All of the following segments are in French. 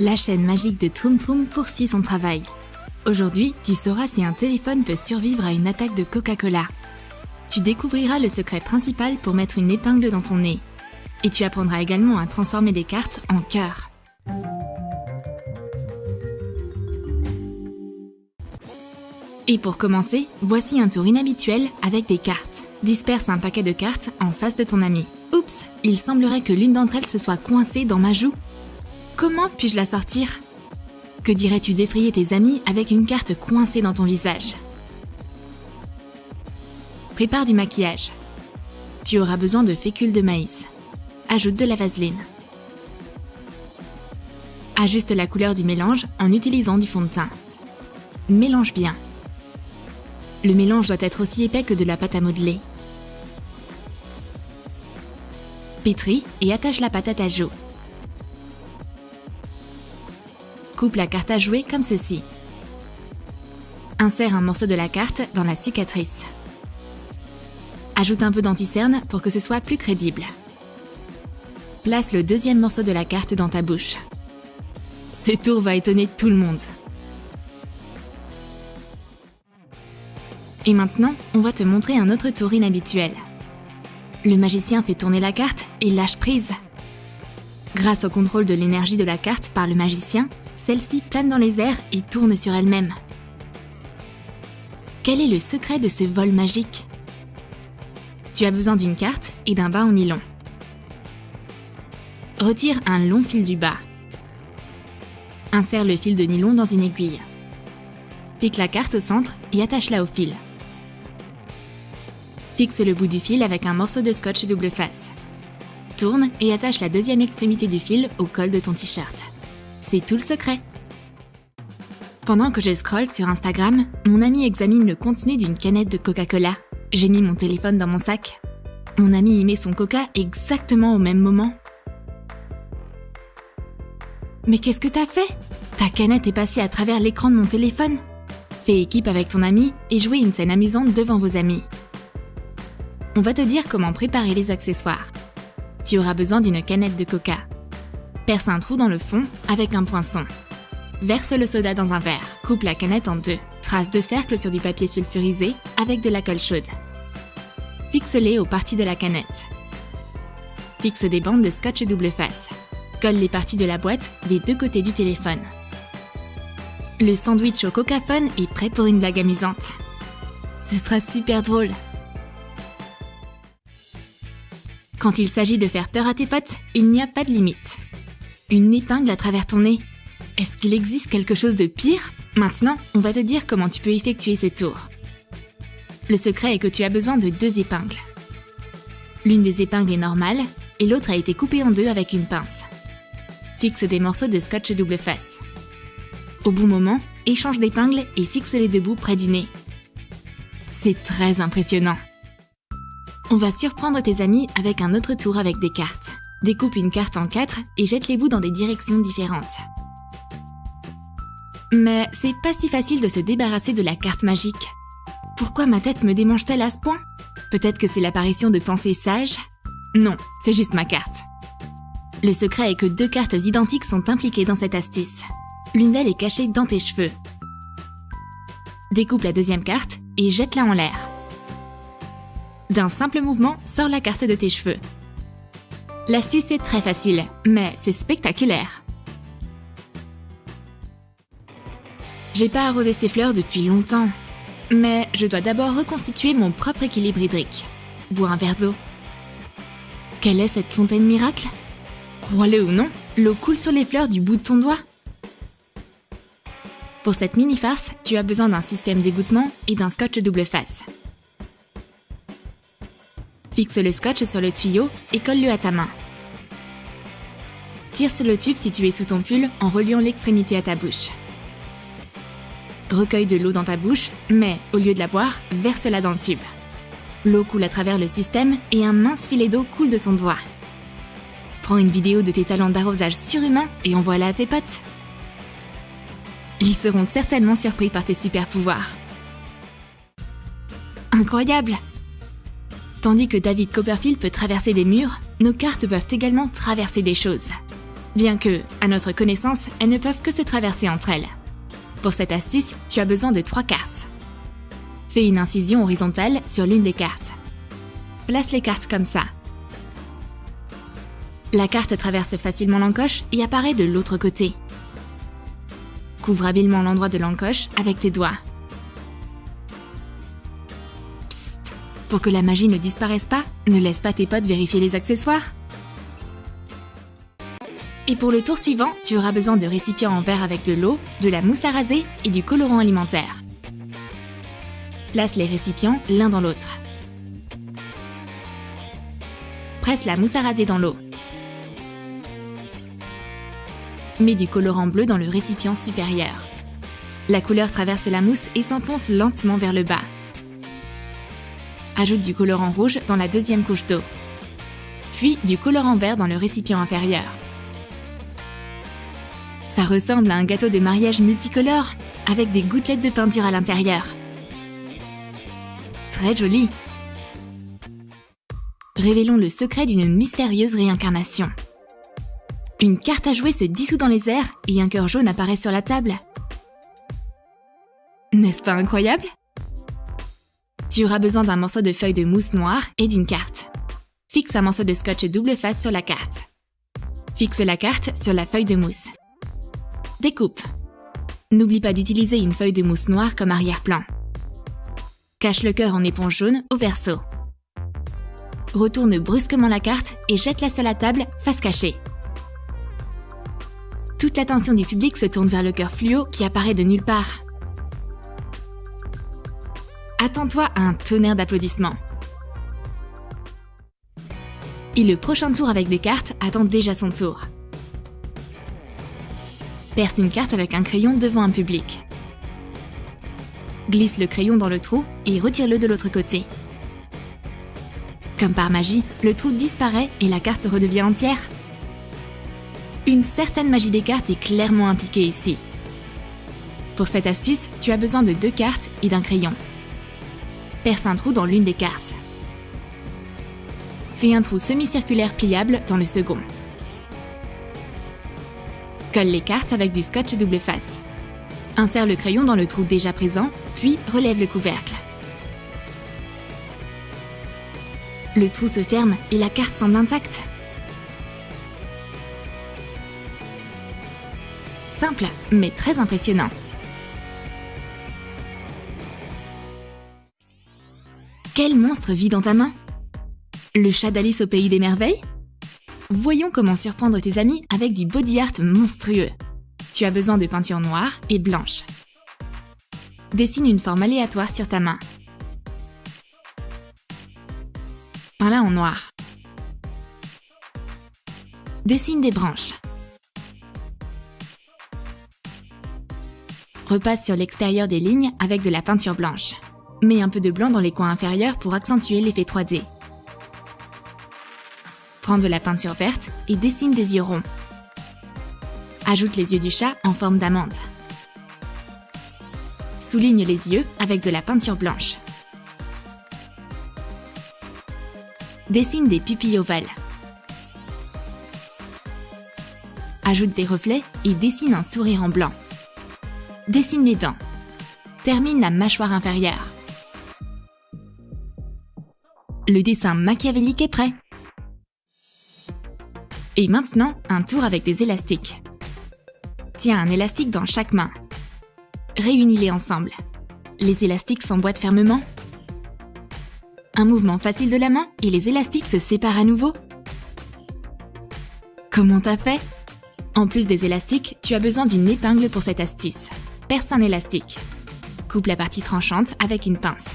La chaîne magique de Troom Troom poursuit son travail. Aujourd'hui, tu sauras si un téléphone peut survivre à une attaque de Coca-Cola. Tu découvriras le secret principal pour mettre une épingle dans ton nez. Et tu apprendras également à transformer des cartes en cœurs. Et pour commencer, voici un tour inhabituel avec des cartes. Disperse un paquet de cartes en face de ton ami. Oups, il semblerait que l'une d'entre elles se soit coincée dans ma joue. Comment puis-je la sortir? Que dirais-tu d'effrayer tes amis avec une carte coincée dans ton visage? Prépare du maquillage. Tu auras besoin de fécule de maïs. Ajoute de la vaseline. Ajuste la couleur du mélange en utilisant du fond de teint. Mélange bien. Le mélange doit être aussi épais que de la pâte à modeler. Pétris et attache la pâte à ta joue. Coupe la carte à jouer comme ceci. Insère un morceau de la carte dans la cicatrice. Ajoute un peu d'anti-cerne pour que ce soit plus crédible. Place le deuxième morceau de la carte dans ta bouche. Ce tour va étonner tout le monde. Et maintenant, on va te montrer un autre tour inhabituel. Le magicien fait tourner la carte et lâche prise. Grâce au contrôle de l'énergie de la carte par le magicien, celle-ci plane dans les airs et tourne sur elle-même. Quel est le secret de ce vol magique? Tu as besoin d'une carte et d'un bas en nylon. Retire un long fil du bas. Insère le fil de nylon dans une aiguille. Pique la carte au centre et attache-la au fil. Fixe le bout du fil avec un morceau de scotch double face. Tourne et attache la deuxième extrémité du fil au col de ton t-shirt. C'est tout le secret. Pendant que je scrolle sur Instagram, mon ami examine le contenu d'une canette de Coca-Cola. J'ai mis mon téléphone dans mon sac. Mon ami y met son coca exactement au même moment. Mais qu'est-ce que t'as fait? Ta canette est passée à travers l'écran de mon téléphone. Fais équipe avec ton ami et jouez une scène amusante devant vos amis. On va te dire comment préparer les accessoires. Tu auras besoin d'une canette de coca. Perce un trou dans le fond avec un poinçon. Verse le soda dans un verre. Coupe la canette en deux. Trace 2 cercles sur du papier sulfurisé avec de la colle chaude. Fixe-les aux parties de la canette. Fixe des bandes de scotch double face. Colle les parties de la boîte des deux côtés du téléphone. Le sandwich au Coca-Phone est prêt pour une blague amusante. Ce sera super drôle. Quand il s'agit de faire peur à tes potes, il n'y a pas de limite. Une épingle à travers ton nez. Est-ce qu'il existe quelque chose de pire? Maintenant, on va te dire comment tu peux effectuer ce tour. Le secret est que tu as besoin de 2 épingles. L'une des épingles est normale et l'autre a été coupée en 2 avec une pince. Fixe des morceaux de scotch double face. Au bon moment, échange d'épingles et fixe les 2 bouts près du nez. C'est très impressionnant. On va surprendre tes amis avec un autre tour avec des cartes. Découpe une carte en 4 et jette les bouts dans des directions différentes. Mais c'est pas si facile de se débarrasser de la carte magique. Pourquoi ma tête me démange-t-elle à ce point? Peut-être que c'est l'apparition de pensées sages? Non, c'est juste ma carte. Le secret est que 2 cartes identiques sont impliquées dans cette astuce. L'une d'elles est cachée dans tes cheveux. Découpe la deuxième carte et jette-la en l'air. D'un simple mouvement, sors la carte de tes cheveux. L'astuce est très facile, mais c'est spectaculaire. J'ai pas arrosé ces fleurs depuis longtemps, mais je dois d'abord reconstituer mon propre équilibre hydrique. Bois un verre d'eau. Quelle est cette fontaine miracle? Crois-le ou non, l'eau coule sur les fleurs du bout de ton doigt. Pour cette mini-farce, tu as besoin d'un système d'égouttement et d'un scotch double face. Fixe le scotch sur le tuyau et colle-le à ta main. Tire sur le tube situé sous ton pull en reliant l'extrémité à ta bouche. Recueille de l'eau dans ta bouche, mais au lieu de la boire, verse-la dans le tube. L'eau coule à travers le système et un mince filet d'eau coule de ton doigt. Prends une vidéo de tes talents d'arrosage surhumains et envoie-la à tes potes. Ils seront certainement surpris par tes super pouvoirs. Incroyable! Tandis que David Copperfield peut traverser des murs, nos cartes peuvent également traverser des choses. Bien que, à notre connaissance, elles ne peuvent que se traverser entre elles. Pour cette astuce, tu as besoin de 3 cartes. Fais une incision horizontale sur l'une des cartes. Place les cartes comme ça. La carte traverse facilement l'encoche et apparaît de l'autre côté. Couvre habilement l'endroit de l'encoche avec tes doigts. Psst, pour que la magie ne disparaisse pas, ne laisse pas tes potes vérifier les accessoires. Et pour le tour suivant, tu auras besoin de récipients en verre avec de l'eau, de la mousse à raser et du colorant alimentaire. Place les récipients l'un dans l'autre. Presse la mousse à raser dans l'eau. Mets du colorant bleu dans le récipient supérieur. La couleur traverse la mousse et s'enfonce lentement vers le bas. Ajoute du colorant rouge dans la deuxième couche d'eau. Puis du colorant vert dans le récipient inférieur. Ça ressemble à un gâteau de mariage multicolore avec des gouttelettes de peinture à l'intérieur. Très joli! Révélons le secret d'une mystérieuse réincarnation. Une carte à jouer se dissout dans les airs et un cœur jaune apparaît sur la table. N'est-ce pas incroyable? Tu auras besoin d'un morceau de feuille de mousse noire et d'une carte. Fixe un morceau de scotch double face sur la carte. Fixe la carte sur la feuille de mousse. Découpe. N'oublie pas d'utiliser une feuille de mousse noire comme arrière-plan. Cache le cœur en éponge jaune au verso. Retourne brusquement la carte et jette-la sur la table, face cachée. Toute l'attention du public se tourne vers le cœur fluo qui apparaît de nulle part. Attends-toi à un tonnerre d'applaudissements. Et le prochain tour avec des cartes attend déjà son tour. Perce une carte avec un crayon devant un public. Glisse le crayon dans le trou et retire-le de l'autre côté. Comme par magie, le trou disparaît et la carte redevient entière. Une certaine magie des cartes est clairement impliquée ici. Pour cette astuce, tu as besoin de 2 cartes et d'un crayon. Perce un trou dans l'une des cartes. Fais un trou semi-circulaire pliable dans le second. Colle les cartes avec du scotch double face. Insère le crayon dans le trou déjà présent, puis relève le couvercle. Le trou se ferme et la carte semble intacte. Simple, mais très impressionnant. Quel monstre vit dans ta main? Le chat d'Alice au pays des merveilles? Voyons comment surprendre tes amis avec du body art monstrueux. Tu as besoin de peinture noire et blanche. Dessine une forme aléatoire sur ta main. Peins-la en noir. Dessine des branches. Repasse sur l'extérieur des lignes avec de la peinture blanche. Mets un peu de blanc dans les coins inférieurs pour accentuer l'effet 3D. Prends de la peinture verte et dessine des yeux ronds. Ajoute les yeux du chat en forme d'amande. Souligne les yeux avec de la peinture blanche. Dessine des pupilles ovales. Ajoute des reflets et dessine un sourire en blanc. Dessine les dents. Termine la mâchoire inférieure. Le dessin machiavélique est prêt. Et maintenant, un tour avec des élastiques. Tiens un élastique dans chaque main. Réunis-les ensemble. Les élastiques s'emboîtent fermement. Un mouvement facile de la main et les élastiques se séparent à nouveau. Comment t'as fait? En plus des élastiques, tu as besoin d'une épingle pour cette astuce. Perce un élastique. Coupe la partie tranchante avec une pince.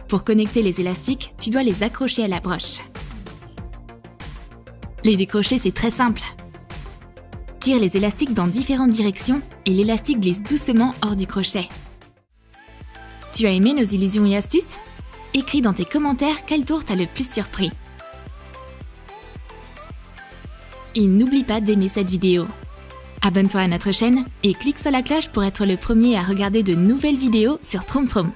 Pour connecter les élastiques, tu dois les accrocher à la broche. Les décrocher, c'est très simple. Tire les élastiques dans différentes directions et l'élastique glisse doucement hors du crochet. Tu as aimé nos illusions et astuces? Écris dans tes commentaires quel tour t'a le plus surpris. Et n'oublie pas d'aimer cette vidéo. Abonne-toi à notre chaîne et clique sur la cloche pour être le premier à regarder de nouvelles vidéos sur Troom Troom.